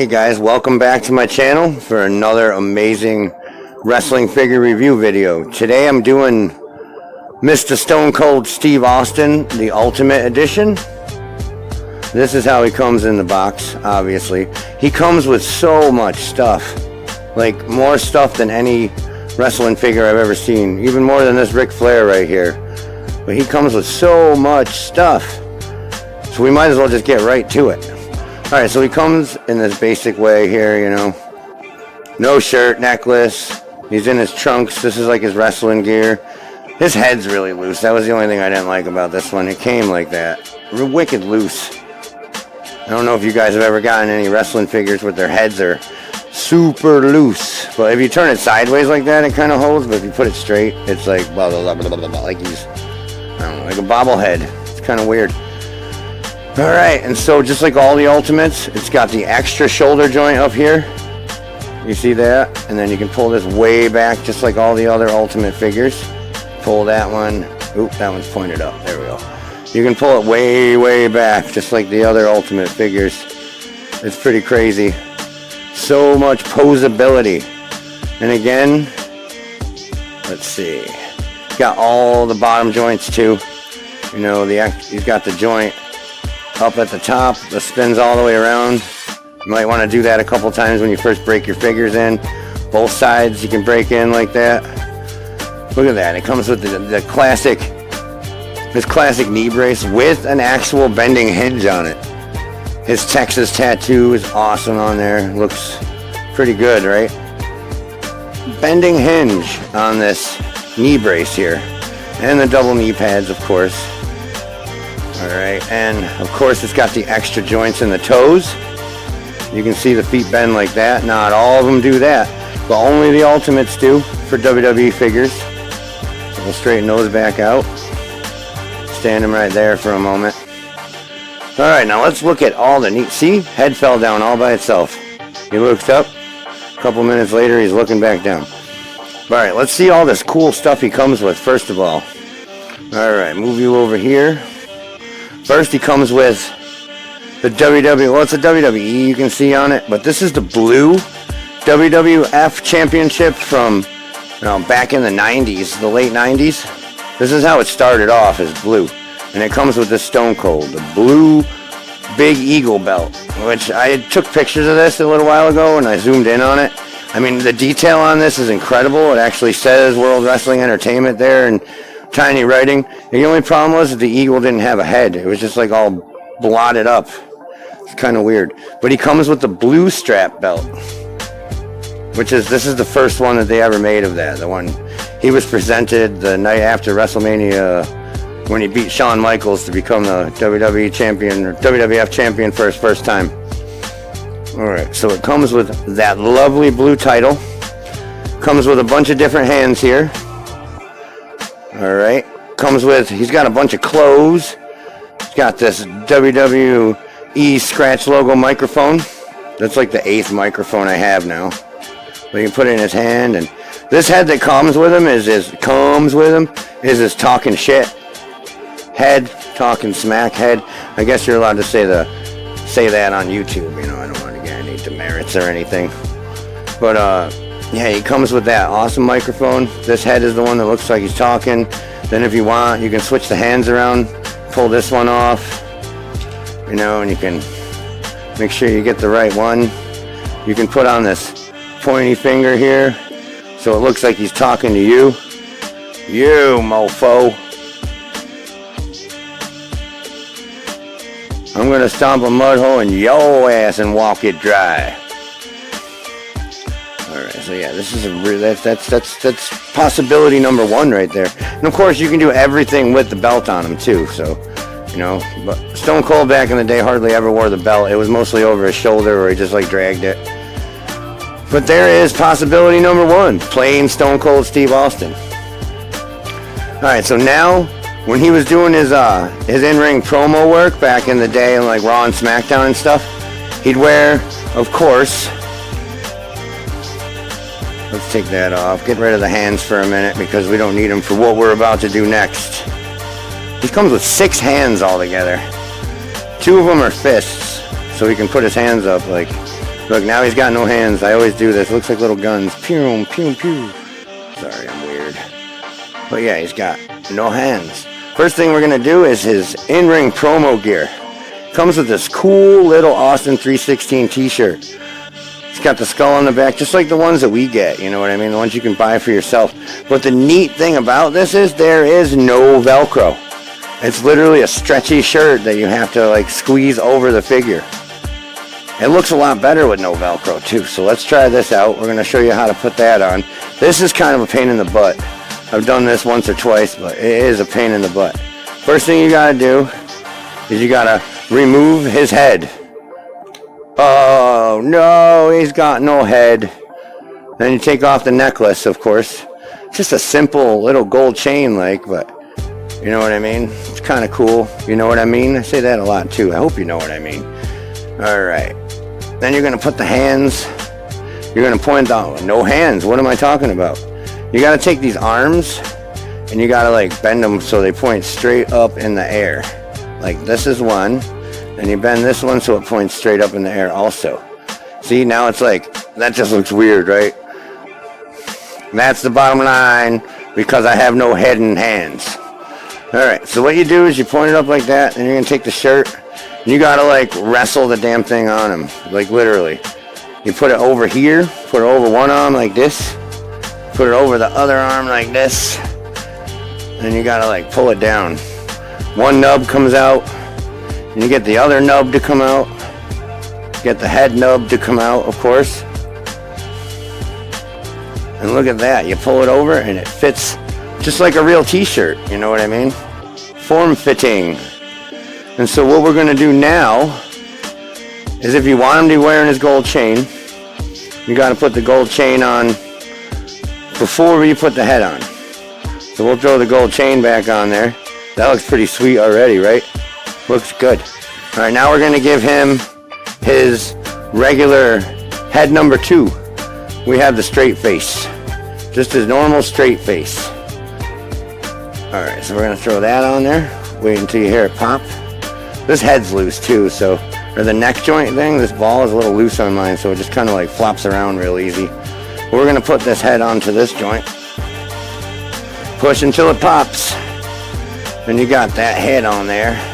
Hey guys, welcome back to my channel for another amazing wrestling figure review video. Today I'm doing Mr. Stone Cold Steve Austin, the Ultimate Edition. This is how he comes in the box, obviously. He comes with so much stuff. Like, more stuff than any wrestling figure I've ever seen. Even more than this Ric Flair right here. But he comes with so much stuff. So we might as well just get right to it. Alright, so he comes in this basic way here, you know. No shirt, necklace. He's in his trunks. This is like his wrestling gear. His head's really loose. That was the only thing I didn't like about this one. It came like that. Wicked loose. I don't know if you guys have ever gotten any wrestling figures with their heads are super loose. But if you turn it sideways like that, it kind of holds. But if you put it straight, it's like blah, blah, blah, blah, blah, blah, like he's, I don't know, like a bobblehead. It's kind of weird. Alright, and so just like all the Ultimates, it's got the extra shoulder joint up here. You see that? And then you can pull this way back just like all the other Ultimate figures. Pull that one. Oop, that one's pointed up. There we go. You can pull it way, way back just like the other Ultimate figures. It's pretty crazy. So much posability. And again, let's see. Got all the bottom joints too. You know, he's got the joint up at the top that spins all the way around. You might want to do that a couple times when you first break your figures in. Both sides you can break in like that. Look at that. It comes with the classic, this classic knee brace with an actual bending hinge on it. His Texas tattoo is awesome on there. Looks pretty good, right? Bending hinge on this knee brace here. And the double knee pads, of course. Alright, and of course it's got the extra joints in the toes. You can see the feet bend like that. Not all of them do that, but only the Ultimates do for WWE figures. So we'll straighten those back out. Stand them right there for a moment. Alright, now let's look at all the neat... See? Head fell down all by itself. He looks up. A couple minutes later, he's looking back down. Alright, let's see all this cool stuff he comes with, first of all. Alright, move you over here. First, he comes with the WWE, well, it's a WWE you can see on it, but this is the blue WWF Championship from, you know, back in the 90s, the late 90s. This is how it started off, as blue. And it comes with the Stone Cold, the blue Big Eagle belt, which I took pictures of this a little while ago and I zoomed in on it. I mean, the detail on this is incredible. It actually says World Wrestling Entertainment there, and tiny writing. The only problem was that the eagle didn't have a head. It was just like all blotted up. It's kind of weird. But he comes with the blue strap belt, which is, this is the first one that they ever made of that. The one he was presented the night after WrestleMania when he beat Shawn Michaels to become the WWE champion, or WWF champion for his first time. Alright, so it comes with that lovely blue title. Comes with a bunch of different hands here. Alright, comes with, he's got a bunch of clothes. He's got this WWE scratch logo microphone. That's like the 8th microphone I have now. But you can put it in his hand, and this head that comes with him is his talking shit head, talking smack head. I guess you're allowed to say that on YouTube, you know, I don't want to get any demerits or anything. But yeah, he comes with that awesome microphone. This head is the one that looks like he's talking. Then if you want, you can switch the hands around, pull this one off, you know, and you can make sure you get the right one. You can put on this pointy finger here, so it looks like he's talking to you. You, mofo. I'm going to stomp a mud hole in your ass and walk it dry. Alright, so yeah, this is that's possibility number one right there. And of course, you can do everything with the belt on him too, so, you know, but Stone Cold back in the day hardly ever wore the belt. It was mostly over his shoulder, or he just like dragged it. But there is possibility number one, plain Stone Cold Steve Austin. Alright, so now, when he was doing his in-ring promo work back in the day in like Raw and SmackDown and stuff, he'd wear, of course, let's take that off. Get rid of the hands for a minute because we don't need them for what we're about to do next. He comes with 6 hands altogether. 2 of them are fists, so he can put his hands up like Look, now he's got no hands. I always do this. Looks like little guns. Pew, pew, pew. Sorry, I'm weird. But yeah, he's got no hands. First thing we're going to do is his in-ring promo gear. Comes with this cool little Austin 316 t-shirt. It's got the skull on the back, just like the ones that we get, you know what I mean? The ones you can buy for yourself. But the neat thing about this is there is no Velcro. It's literally a stretchy shirt that you have to like squeeze over the figure. It looks a lot better with no Velcro too. So let's try this out. We're going to show you how to put that on. This is kind of a pain in the butt. I've done this once or twice, but it is a pain in the butt. First thing you got to do is you got to remove his head. Oh no, he's got no head. Then you take off the necklace, of course. Just a simple little gold chain like, but you know what I mean? It's kind of cool. You know what I mean? I say that a lot too. I hope you know what I mean. Alright. Then you're going to put the hands. You're going to point out. No hands. What am I talking about? You got to take these arms and you got to like bend them so they point straight up in the air. Like this is one. And you bend this one so it points straight up in the air also. See, now it's like, that just looks weird, right? That's the bottom line, because I have no head and hands. Alright, so what you do is you point it up like that, and you're going to take the shirt, and you got to like wrestle the damn thing on him. Like literally. You put it over here, put it over one arm like this, put it over the other arm like this, and you got to like pull it down. One nub comes out. And you get the other nub to come out. Get the head nub to come out, of course. And look at that. You pull it over and it fits just like a real t-shirt. You know what I mean? Form-fitting. And so what we're going to do now is if you want him to be wearing his gold chain, you got to put the gold chain on before you put the head on. So we'll throw the gold chain back on there. That looks pretty sweet already, right? Looks good. Alright, now we're going to give him his regular head number 2. We have the straight face. Just his normal straight face. Alright, so we're going to throw that on there. Wait until you hear it pop. This head's loose too, so, or the neck joint thing, this ball is a little loose on mine, so it just kind of like flops around real easy. We're going to put this head onto this joint. Push until it pops. And you got that head on there.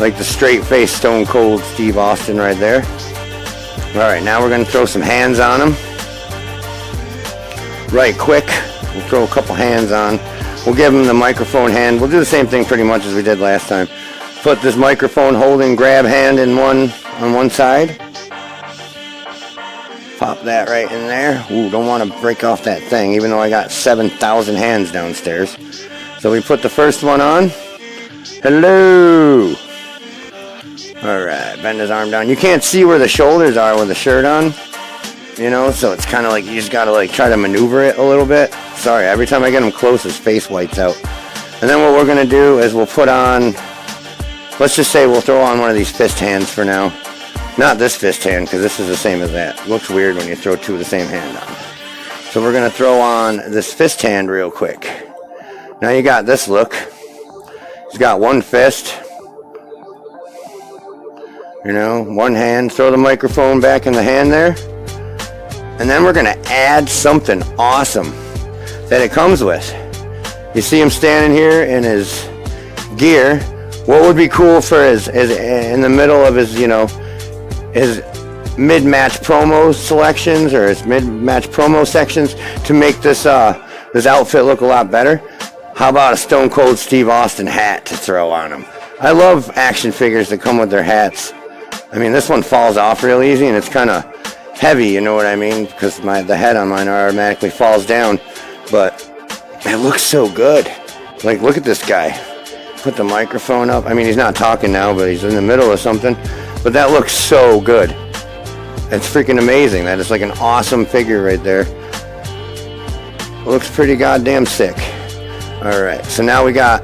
Like the straight face Stone Cold Steve Austin right there. Alright, now we're going to throw some hands on him. Right quick. We'll throw a couple hands on. We'll give him the microphone hand. We'll do the same thing pretty much as we did last time. Put this microphone holding grab hand on one side. Pop that right in there. Ooh, don't want to break off that thing, even though I got 7,000 hands downstairs. So we put the first one on. Hello! Alright, bend his arm down. You can't see where the shoulders are with the shirt on. You know, so it's kind of like you just got to like try to maneuver it a little bit. Sorry, every time I get him close, his face whites out. And then what we're going to do is we'll put on, let's just say we'll throw on one of these fist hands for now. Not this fist hand, because this is the same as that. It looks weird when you throw two of the same hand on. So we're going to throw on this fist hand real quick. Now you got this look. He's got one fist. You know, one hand. Throw the microphone back in the hand there. And then we're going to add something awesome that it comes with. You see him standing here in his gear. What would be cool for his in the middle of his, you know, his mid-match promo selections or his mid-match promo sections to make this this outfit look a lot better? How about a Stone Cold Steve Austin hat to throw on him? I love action figures that come with their hats. I mean, this one falls off real easy and it's kind of heavy, you know what I mean? Because the head on mine automatically falls down. But it looks so good. Like, look at this guy. Put the microphone up. I mean, he's not talking now, but he's in the middle of something. But that looks so good. It's freaking amazing. That is like an awesome figure right there. Looks pretty goddamn sick. Alright, so now we got,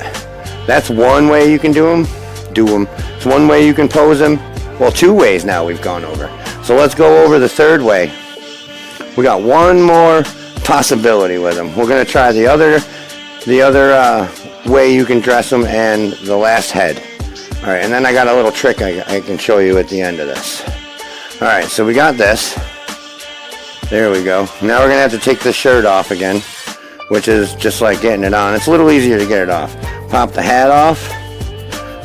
that's one way you can do them. It's one way you can pose them. Well, two ways now we've gone over. So let's go over the third way. We got one more possibility with them. We're going to try the other way you can dress them and the last head. Alright, and then I got a little trick I can show you at the end of this. Alright, so we got this. There we go. Now we're going to have to take the shirt off again, which is just like getting it on. It's a little easier to get it off. Pop the hat off.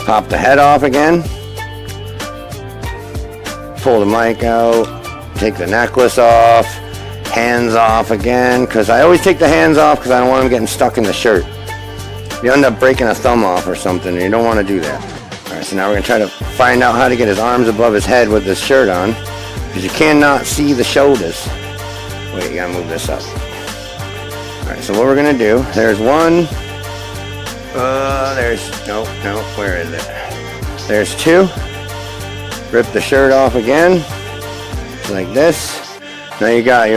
Pop the head off again. Pull the mic out. Take the necklace off. Hands off again, because I always take the hands off because I don't want them getting stuck in the shirt. You end up breaking a thumb off or something, and you don't want to do that. Alright, so now we're going to try to find out how to get his arms above his head with this shirt on, because you cannot see the shoulders. Wait, you gotta move this up. Alright, so what we're going to do, there's one, no, where is it? There's two. Rip the shirt off again, like this. Now you got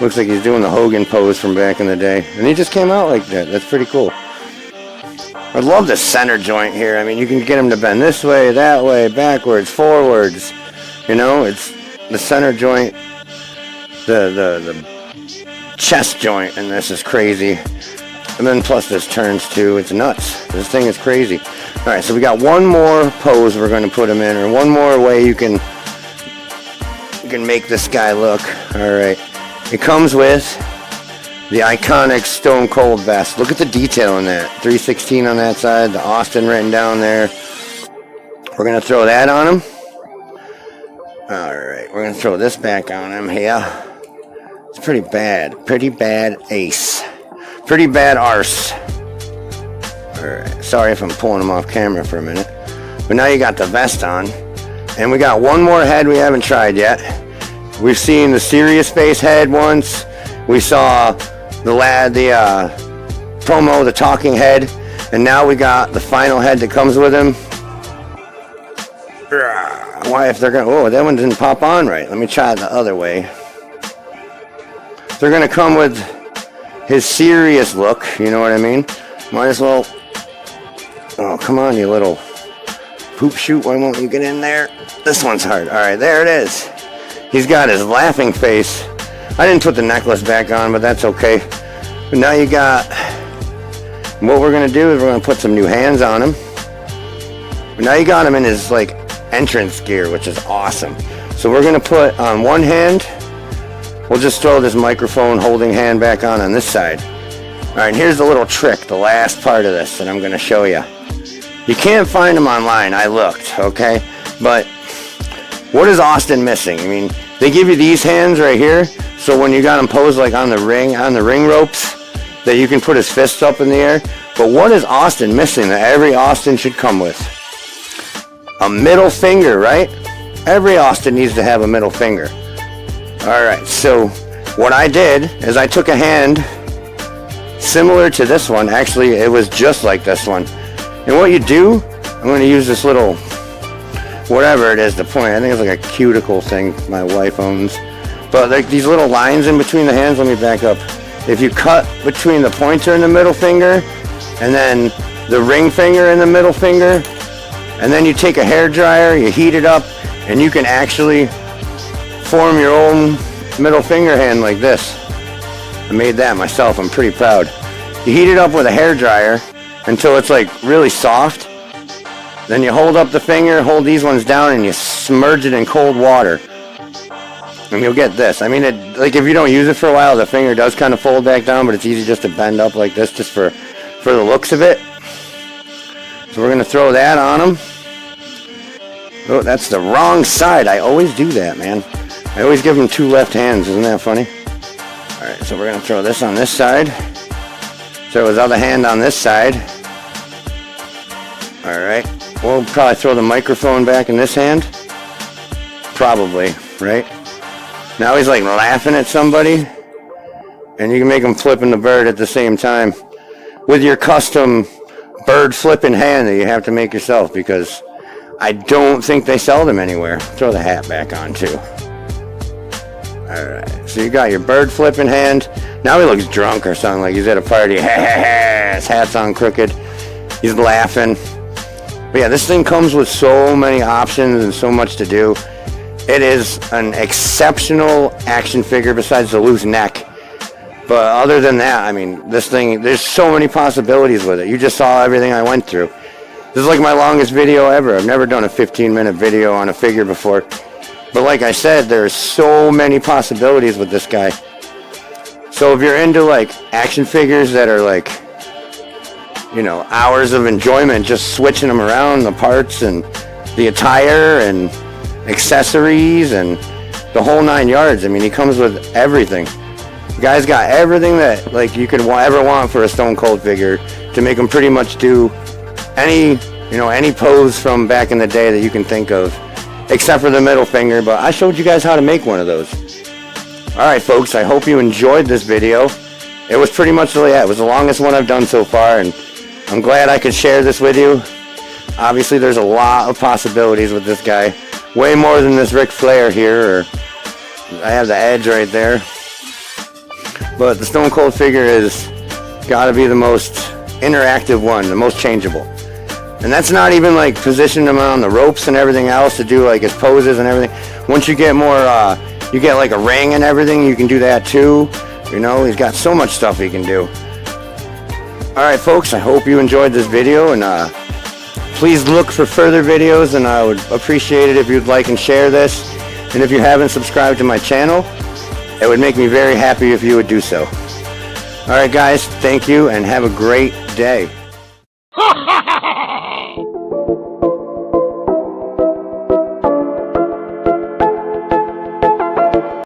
looks like he's doing the Hogan pose from back in the day. And he just came out like that. That's pretty cool. I love the center joint here. I mean, you can get him to bend this way, that way, backwards, forwards. You know, it's the center joint, the chest joint, and this is crazy. And then plus this turns too. It's nuts. This thing is crazy. All right, so we got one more pose we're going to put him in, or one more way you can make this guy look. All right, it comes with the iconic Stone Cold vest. Look at the detail in that. 316 on that side, the Austin written down there. We're gonna throw that on him. All right, we're gonna throw this back on him here. It's pretty bad ace, pretty bad arse. All right, sorry if I'm pulling him off camera for a minute, but now you got the vest on. And we got one more head we haven't tried yet. We've seen the serious face head once. We saw the promo, the talking head. And now we got the final head that comes with him. Why, if they're going to... Oh, that one didn't pop on right. Let me try it the other way. They're going to come with his serious look. You know what I mean? Might as well... Oh, come on, you little... Poop shoot, why won't you get in there? This one's hard. Alright, there it is. He's got his laughing face. I didn't put the necklace back on, but that's okay. But now you got... What we're going to do is we're going to put some new hands on him. But now you got him in his, like, entrance gear, which is awesome. So we're going to put on one hand... We'll just throw this microphone holding hand back on this side. Alright, and here's the little trick, the last part of this that I'm going to show you. You can't find them online. I looked, okay? But what is Austin missing? I mean, they give you these hands right here, so when you got him posed like on the ring ropes, that you can put his fists up in the air. But what is Austin missing that every Austin should come with? A middle finger, right? Every Austin needs to have a middle finger. Alright, so what I did is I took a hand similar to this one. Actually, it was just like this one. And what you do, I'm going to use this little, whatever it is to point. I think it's like a cuticle thing my wife owns. But like these little lines in between the hands, let me back up. If you cut between the pointer and the middle finger, and then the ring finger and the middle finger, and then you take a hair dryer, you heat it up, and you can actually form your own middle finger hand like this. I made that myself. I'm pretty proud. You heat it up with a hair dryer until it's like really soft. Then you hold up the finger, hold these ones down, and you submerge it in cold water. And you'll get this. I mean, like if you don't use it for a while, the finger does kind of fold back down, but it's easy just to bend up like this just for the looks of it. So we're going to throw that on him. Oh, that's the wrong side. I always do that, man. I always give him two left hands. Isn't that funny? Alright, so we're going to throw this on this side. Throw his other hand on this side. Alright. We'll probably throw the microphone back in this hand. Probably, right? Now he's like laughing at somebody. And you can make him flipping the bird at the same time. With your custom bird flipping hand that you have to make yourself. Because I don't think they sell them anywhere. Throw the hat back on too. Alright, so you got your bird flipping hand. Now he looks drunk or something, like he's at a party. His hat's on crooked. He's laughing. But yeah, this thing comes with so many options and so much to do. It is an exceptional action figure besides the loose neck. But other than that, I mean, this thing, there's so many possibilities with it. You just saw everything I went through. This is like my longest video ever. I've never done a 15-minute video on a figure before. But like I said, there's so many possibilities with this guy. So if you're into like action figures that are like, you know, hours of enjoyment just switching them around, the parts and the attire and accessories and the whole 9 yards. I mean, he comes with everything. The guy's got everything that like you could ever want for a Stone Cold figure to make him pretty much do any pose from back in the day that you can think of, except for the middle finger. But I showed you guys how to make one of those. Alright folks, I hope you enjoyed this video. It was pretty much it was the longest one I've done so far, and I'm glad I could share this with you. Obviously there's a lot of possibilities with this guy. Way more than this Ric Flair here, or I have the Edge right there. But the Stone Cold figure is gotta be the most interactive one, the most changeable. And that's not even like positioning him on the ropes and everything else to do like his poses and everything. Once you get more, you get like a ring and everything, you can do that too. You know, he's got so much stuff he can do. Alright folks, I hope you enjoyed this video, and please look for further videos, and I would appreciate it if you'd like and share this. And if you haven't subscribed to my channel, it would make me very happy if you would do so. Alright guys, thank you and have a great day.